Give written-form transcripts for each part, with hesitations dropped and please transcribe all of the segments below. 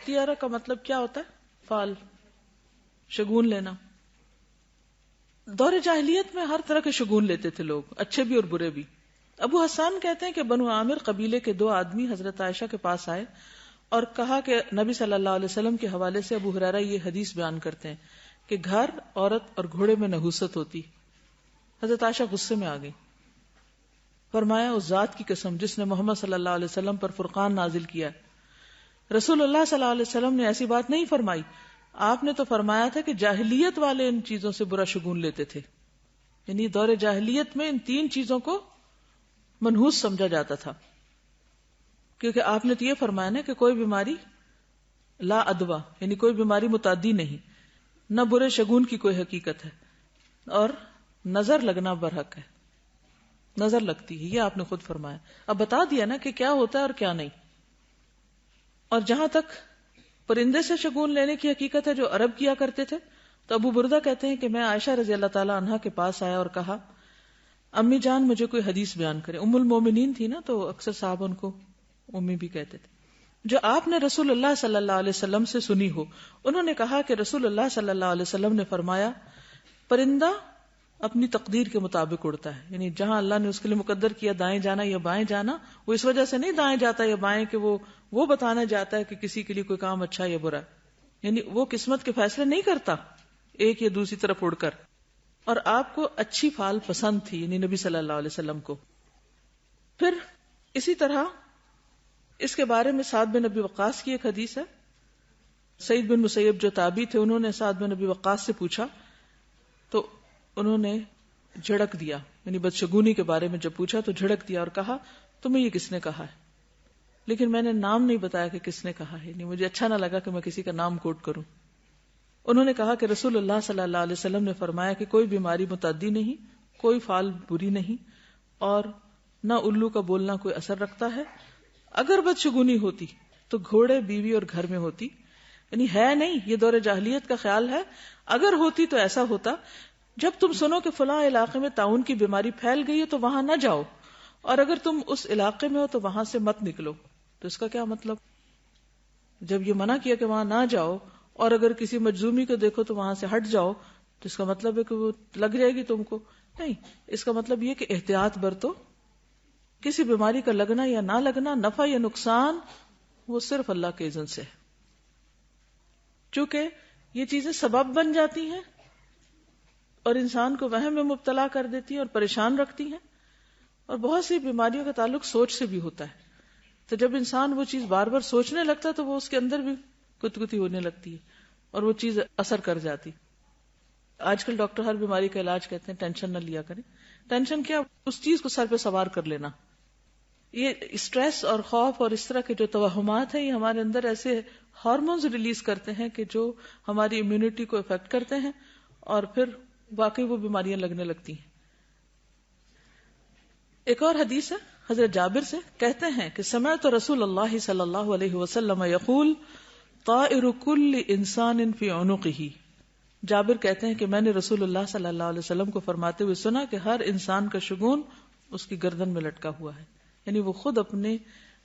اختیارہ کا مطلب کیا ہوتا ہے؟ فال، شگون لینا. دور جاہلیت میں ہر طرح کے شگون لیتے تھے لوگ، اچھے بھی اور برے بھی. ابو حسان کہتے ہیں کہ بنو عامر قبیلے کے 2 آدمی حضرت عائشہ کے پاس آئے اور کہا کہ نبی صلی اللہ علیہ وسلم کے حوالے سے ابو ہریرہ یہ حدیث بیان کرتے ہیں کہ گھر، عورت اور گھوڑے میں نحوست ہوتی. حضرت عائشہ غصے میں آ گئی. فرمایا اس ذات کی قسم جس نے محمد صلی اللہ علیہ وسلم پر فرقان نازل کیا، رسول اللہ صلی اللہ علیہ وسلم نے ایسی بات نہیں فرمائی. آپ نے تو فرمایا تھا کہ جاہلیت والے ان چیزوں سے برا شگون لیتے تھے. یعنی دور جاہلیت میں ان 3 چیزوں کو منحوس سمجھا جاتا تھا، کیونکہ آپ نے تو یہ فرمایا نا کہ کوئی بیماری لا ادوا، یعنی کوئی بیماری متعدی نہیں، نہ برے شگون کی کوئی حقیقت ہے، اور نظر لگنا برحق ہے. نظر لگتی ہے، یہ آپ نے خود فرمایا. اب بتا دیا نا کہ کیا ہوتا ہے اور کیا نہیں. اور جہاں تک پرندے سے شگون لینے کی حقیقت ہے جو عرب کیا کرتے تھے، تو ابو بردہ کہتے ہیں کہ میں عائشہ رضی اللہ تعالی عنہا کے پاس آیا اور کہا امی جان مجھے کوئی حدیث بیان کرے. ام المومنین تھی نا، تو اکثر صاحب ان کو امی بھی کہتے تھے، جو آپ نے رسول اللہ صلی اللہ علیہ وسلم سے سنی ہو. انہوں نے کہا کہ رسول اللہ صلی اللہ علیہ وسلم نے فرمایا پرندہ اپنی تقدیر کے مطابق اڑتا ہے. یعنی جہاں اللہ نے اس کے لیے مقدر کیا دائیں جانا یا بائیں جانا، وہ اس وجہ سے نہیں دائیں جاتا یا بائیں کہ وہ بتانا جاتا ہے کہ کسی کے لیے کوئی کام اچھا یا برا. یعنی وہ قسمت کے فیصلے نہیں کرتا ایک یا دوسری طرف اڑ کر. اور آپ کو اچھی فال پسند تھی، یعنی نبی صلی اللہ علیہ وسلم کو. پھر اسی طرح اس کے بارے میں سعد بن ابی وقاص کی ایک حدیث ہے. سعید بن مسیب جو تابعی تھے، انہوں نے سعد بن ابی وقاص سے پوچھا تو انہوں نے جھڑک دیا، یعنی بدشگونی کے بارے میں جب پوچھا تو جھڑک دیا اور کہا تمہیں یہ کس نے کہا ہے؟ لیکن میں نے نام نہیں بتایا کہ کس نے کہا ہے، یعنی مجھے اچھا نہ لگا کہ میں کسی کا نام کوٹ کروں. انہوں نے کہا کہ رسول اللہ صلی اللہ علیہ وسلم نے فرمایا کہ کوئی بیماری متعدی نہیں، کوئی فال بری نہیں، اور نہ الو کا بولنا کوئی اثر رکھتا ہے. اگر بدشگونی ہوتی تو گھوڑے، بیوی اور گھر میں ہوتی. یعنی ہے نہیں، یہ دور جاہلیت کا خیال ہے. اگر ہوتی تو ایسا ہوتا جب تم سنو کہ فلاں علاقے میں طاعون کی بیماری پھیل گئی ہے تو وہاں نہ جاؤ، اور اگر تم اس علاقے میں ہو تو وہاں سے مت نکلو. تو اس کا کیا مطلب؟ جب یہ منع کیا کہ وہاں نہ جاؤ، اور اگر کسی مجزومی کو دیکھو تو وہاں سے ہٹ جاؤ، تو اس کا مطلب ہے کہ وہ لگ جائے گی تم کو؟ نہیں، اس کا مطلب یہ کہ احتیاط برتو. کسی بیماری کا لگنا یا نہ لگنا، نفع یا نقصان، وہ صرف اللہ کے اذن سے ہے. چونکہ یہ چیزیں سبب بن جاتی ہیں اور انسان کو وہم میں مبتلا کر دیتی ہیں اور پریشان رکھتی ہیں. اور بہت سی بیماریوں کا تعلق سوچ سے بھی ہوتا ہے. تو جب انسان وہ چیز بار بار سوچنے لگتا ہے تو وہ اس کے اندر بھی کتکتی ہونے لگتی ہے اور وہ چیز اثر کر جاتی. آج کل ڈاکٹر ہر بیماری کا علاج کہتے ہیں ٹینشن نہ لیا کریں. ٹینشن کیا؟ اس چیز کو سر پہ سوار کر لینا. یہ اسٹریس اور خوف اور اس طرح کے جو توہمات ہیں، یہ ہمارے اندر ایسے ہارمونز ریلیز کرتے ہیں کہ جو ہماری امیونٹی کو افیکٹ کرتے ہیں، اور پھر واقعی وہ بیماریاں لگنے لگتی ہیں. ایک اور حدیث ہے حضرت جابر سے، کہتے ہیں کہ سمعت رسول اللہ صلی اللہ علیہ وسلم یقول طائر کل انسان فی عنقہ. جابر کہتے ہیں کہ میں نے رسول اللہ صلی اللہ علیہ وسلم کو فرماتے ہوئے سنا کہ ہر انسان کا شگون اس کی گردن میں لٹکا ہوا ہے. یعنی وہ خود اپنے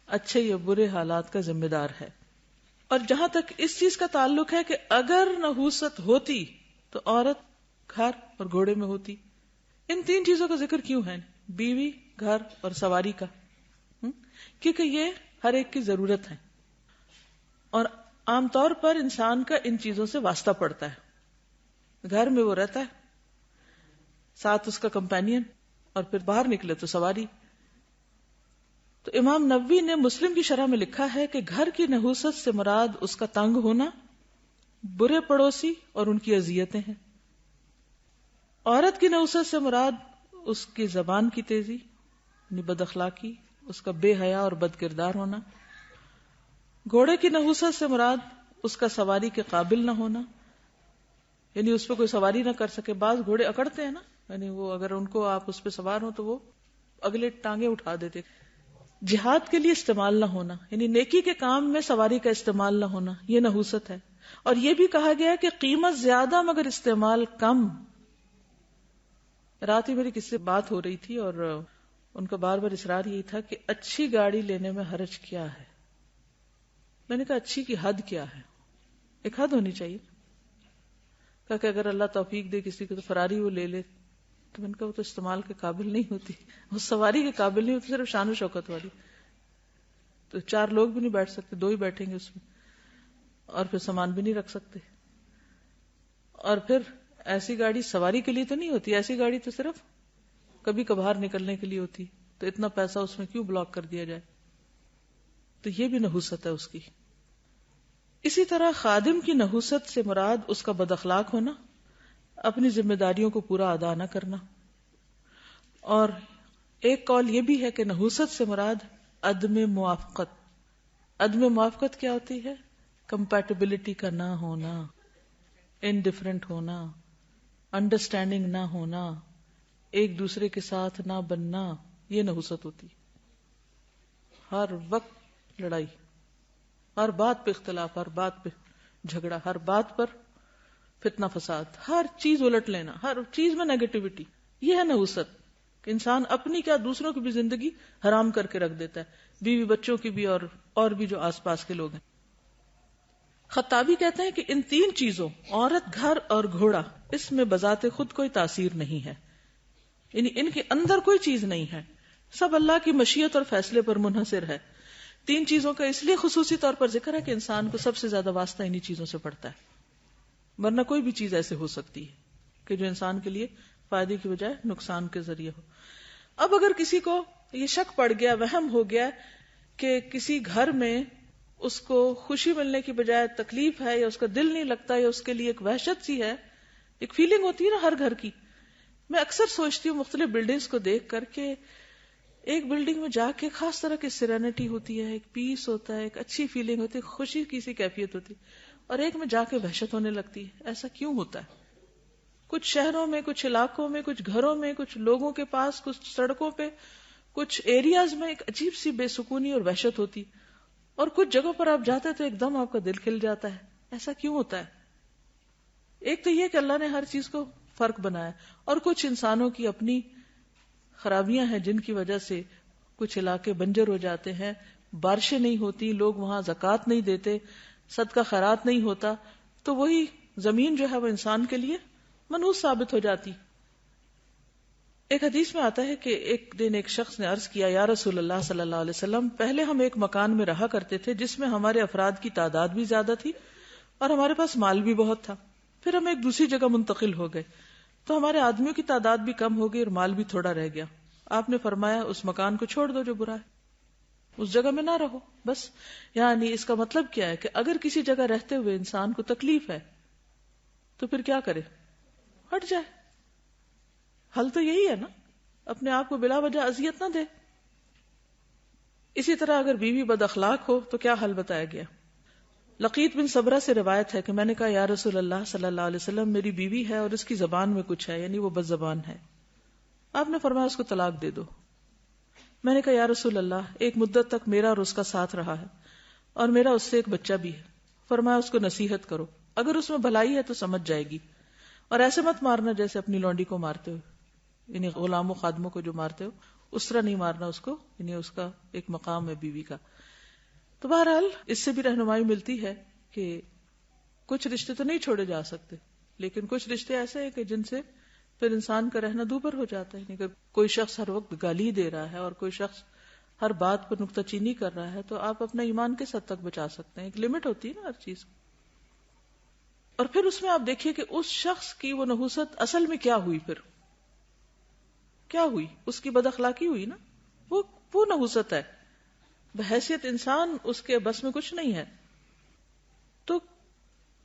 اچھے یا برے حالات کا ذمہ دار ہے. اور جہاں تک اس چیز کا تعلق ہے کہ اگر نحوست ہوتی تو عورت گھر اور گھوڑے میں ہوتی. ان 3 چیزوں کا ذکر کیوں ہے؟ بیوی، گھر اور سواری کا. کیونکہ یہ ہر ایک کی ضرورت ہے، اور عام طور پر انسان کا ان چیزوں سے واسطہ پڑتا ہے. گھر میں وہ رہتا ہے، ساتھ اس کا کمپینین، اور پھر باہر نکلے تو سواری. تو امام نووی نے مسلم کی شرح میں لکھا ہے کہ گھر کی نحوست سے مراد اس کا تنگ ہونا، برے پڑوسی اور ان کی اذیتیں ہیں. عورت کی نحوست سے مراد اس کی زبان کی تیزی، یعنی بد اخلاقی، اس کا بے حیا اور بد کردار ہونا. گھوڑے کی نحوست سے مراد اس کا سواری کے قابل نہ ہونا، یعنی اس پہ کوئی سواری نہ کر سکے. بعض گھوڑے اکڑتے ہیں نا، یعنی وہ اگر ان کو آپ اس پہ سوار ہو تو وہ اگلے ٹانگیں اٹھا دیتے. جہاد کے لیے استعمال نہ ہونا، یعنی نیکی کے کام میں سواری کا استعمال نہ ہونا، یہ نحوست ہے. اور یہ بھی کہا گیا کہ قیمت زیادہ مگر استعمال کم. رات ہی میری کسی سے بات ہو رہی تھی اور ان کا بار بار اصرار یہی تھا کہ اچھی گاڑی لینے میں حرج کیا ہے. میں نے کہا اچھی کی حد کیا ہے؟ ایک حد ہونی چاہیے. کہا کہ اگر اللہ توفیق دے کسی کو تو فراری وہ لے لے. تو میں نے کہا وہ تو استعمال کے قابل نہیں ہوتی, وہ سواری کے قابل نہیں ہوتی, صرف شان و شوکت والی. تو 4 لوگ بھی نہیں بیٹھ سکتے, 2 ہی بیٹھیں گے اس میں, اور پھر سامان بھی نہیں رکھ سکتے. اور پھر ایسی گاڑی سواری کے لیے تو نہیں ہوتی, ایسی گاڑی تو صرف کبھی کبھار نکلنے کے لیے ہوتی. تو اتنا پیسہ اس میں کیوں بلاک کر دیا جائے؟ تو یہ بھی نحوست ہے اس کی. اسی طرح خادم کی نحوست سے مراد اس کا بد اخلاق ہونا, اپنی ذمہ داریوں کو پورا ادا نہ کرنا. اور ایک قول یہ بھی ہے کہ نحوست سے مراد عدم موافقت. عدم موافقت کیا ہوتی ہے؟ کمپیٹیبلٹی کا نہ ہونا, انڈیفرنٹ ہونا, انڈرسٹینڈنگ نہ ہونا, ایک دوسرے کے ساتھ نہ بننا, یہ نحوست ہوتی. ہر وقت لڑائی, ہر بات پہ اختلاف, ہر بات پہ جھگڑا, ہر بات پر فتنہ فساد, ہر چیز الٹ لینا, ہر چیز میں نیگیٹیوٹی. یہ ہے نحوست کہ انسان اپنی کیا دوسروں کی بھی زندگی حرام کر کے رکھ دیتا ہے, بیوی بچوں کی بھی اور بھی جو آس پاس کے لوگ ہیں. خطابی کہتے ہیں کہ ان 3 چیزوں عورت, گھر اور گھوڑا, اس میں بذات خود کوئی تاثیر نہیں ہے, یعنی ان کے اندر کوئی چیز نہیں ہے, سب اللہ کی مشیت اور فیصلے پر منحصر ہے. 3 چیزوں کا اس لیے خصوصی طور پر ذکر ہے کہ انسان کو سب سے زیادہ واسطہ انہی چیزوں سے پڑتا ہے, ورنہ کوئی بھی چیز ایسے ہو سکتی ہے کہ جو انسان کے لیے فائدے کی بجائے نقصان کے ذریعے ہو. اب اگر کسی کو یہ شک پڑ گیا, وہم ہو گیا کہ کسی گھر میں اس کو خوشی ملنے کی بجائے تکلیف ہے, یا اس کا دل نہیں لگتا, یا اس کے لیے ایک وحشت سی ہے, ایک فیلنگ ہوتی ہے نا ہر گھر کی. میں اکثر سوچتی ہوں مختلف بلڈنگز کو دیکھ کر کے, ایک بلڈنگ میں جا کے خاص طرح کی سیرینٹی ہوتی ہے, ایک پیس ہوتا ہے, ایک اچھی فیلنگ ہوتی ہے, خوشی کی سی کیفیت ہوتی ہے, اور ایک میں جا کے وحشت ہونے لگتی ہے. ایسا کیوں ہوتا ہے؟ کچھ شہروں میں, کچھ علاقوں میں, کچھ گھروں میں, کچھ لوگوں کے پاس, کچھ سڑکوں پہ, کچھ ایریاز میں ایک عجیب سی بے سکونی اور وحشت ہوتی, اور کچھ جگہوں پر آپ جاتے تو ایک دم آپ کا دل کھل جاتا ہے. ایسا کیوں ہوتا ہے؟ ایک تو یہ کہ اللہ نے ہر چیز کو فرق بنایا, اور کچھ انسانوں کی اپنی خرابیاں ہیں جن کی وجہ سے کچھ علاقے بنجر ہو جاتے ہیں, بارشیں نہیں ہوتی, لوگ وہاں زکوٰۃ نہیں دیتے, صدقہ خیرات نہیں ہوتا, تو وہی زمین جو ہے وہ انسان کے لیے منحوس ثابت ہو جاتی. ایک حدیث میں آتا ہے کہ ایک دن ایک شخص نے عرض کیا, یا رسول اللہ صلی اللہ علیہ وسلم, پہلے ہم ایک مکان میں رہا کرتے تھے جس میں ہمارے افراد کی تعداد بھی زیادہ تھی اور ہمارے پاس مال بھی بہت تھا. پھر ہم ایک دوسری جگہ منتقل ہو گئے تو ہمارے آدمیوں کی تعداد بھی کم ہو گئی اور مال بھی تھوڑا رہ گیا. آپ نے فرمایا اس مکان کو چھوڑ دو جو برا ہے, اس جگہ میں نہ رہو بس. یعنی اس کا مطلب کیا ہے کہ اگر کسی جگہ رہتے ہوئے انسان کو تکلیف ہے تو پھر کیا کرے؟ ہٹ جائے. حل تو یہی ہے نا, اپنے آپ کو بلا وجہ اذیت نہ دے. اسی طرح اگر بیوی بد اخلاق ہو تو کیا حل بتایا گیا؟ لقیط بن صبرہ سے روایت ہے کہ میں نے کہا, یا رسول اللہ صلی اللہ علیہ وسلم, میری بیوی ہے اور اس کی زبان میں کچھ ہے, یعنی وہ بد زبان ہے. آپ نے فرمایا اس کو طلاق دے دو. میں نے کہا, یا رسول اللہ, ایک مدت تک میرا اور اس کا ساتھ رہا ہے اور میرا اس سے ایک بچہ بھی ہے. فرمایا اس کو نصیحت کرو, اگر اس میں بھلائی ہے تو سمجھ جائے گی, اور ایسے مت مارنا جیسے اپنی لونڈی کو مارتے ہو, یعنی غلاموں خادموں کو جو مارتے ہو اس طرح نہیں مارنا اس کو, یعنی اس کا ایک مقام ہے بیوی کا. تو بہرحال اس سے بھی رہنمائی ملتی ہے کہ کچھ رشتے تو نہیں چھوڑے جا سکتے, لیکن کچھ رشتے ایسے ہیں کہ جن سے پھر انسان کا رہنا دوبھر ہو جاتا ہے. اگر کوئی شخص ہر وقت گالی دے رہا ہے اور کوئی شخص ہر بات پر نکتہ چینی کر رہا ہے تو آپ اپنا ایمان کس حد تک بچا سکتے ہیں؟ ایک لمٹ ہوتی ہے نا ہر چیز. اور پھر اس میں آپ دیکھیے کہ اس شخص کی وہ نحوست اصل میں کیا ہوئی, پھر کیا ہوئی؟ اس کی بد اخلاقی ہوئی نا, وہ نحوست ہے. بحیثیت انسان اس کے بس میں کچھ نہیں ہے. تو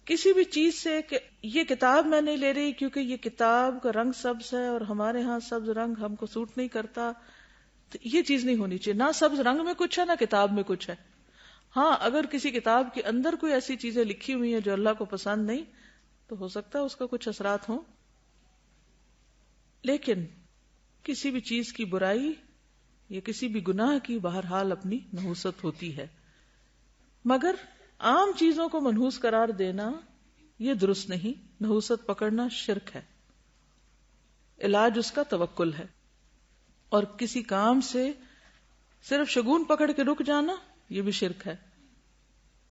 کسی بھی چیز سے کہ یہ کتاب میں نہیں لے رہی کیونکہ یہ کتاب کا رنگ سبز ہے اور ہمارے ہاں سبز رنگ ہم کو سوٹ نہیں کرتا, تو یہ چیز نہیں ہونی چاہیے. نہ سبز رنگ میں کچھ ہے نہ کتاب میں کچھ ہے. ہاں اگر کسی کتاب کے اندر کوئی ایسی چیزیں لکھی ہوئی ہیں جو اللہ کو پسند نہیں, تو ہو سکتا ہے اس کا کچھ اثرات ہوں, لیکن کسی بھی چیز کی برائی یا کسی بھی گناہ کی بہرحال اپنی نحوست ہوتی ہے. مگر عام چیزوں کو منحوس قرار دینا یہ درست نہیں. نحوست پکڑنا شرک ہے, علاج اس کا توکل ہے. اور کسی کام سے صرف شگون پکڑ کے رک جانا یہ بھی شرک ہے.